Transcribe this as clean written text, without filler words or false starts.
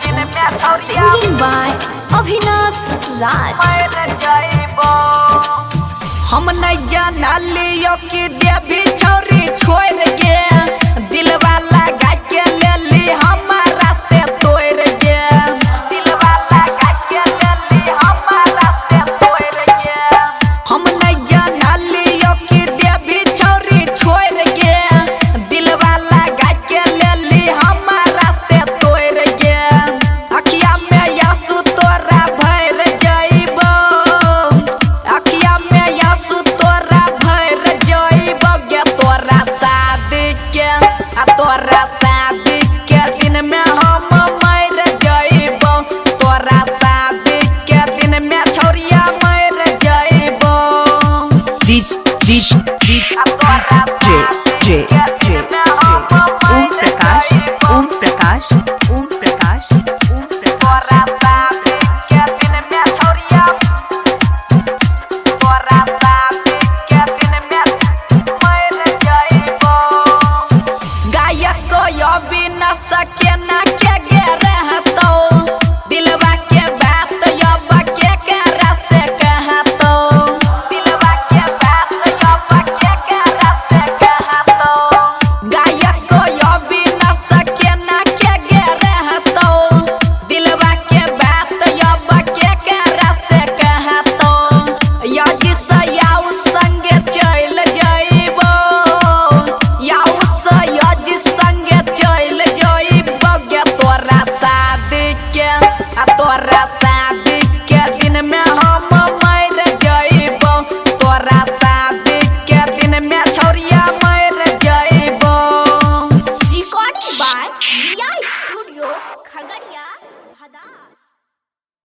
Singing by Avinash Raj. हम नहीं जाना लियो कि देवी छोरी छोड़ के दिलवा लगा के ले ली हमारा से तोड़ के दिलवा लगा के ले ली हमारा से तोड़ के हम नहीं जाना लियो कि देवी छोरी छोड़ के दिलवा लगा के ले ली हमारा से तोड़ के अखिया में यासु तोरा भर जाइबो अखिया में यासु तोरा भर जाइबो गे तोरा शादी के दिन में हम मर जाइबो तोरा शादी के दिन में छोरिया मर जाइबो तोरा शादी के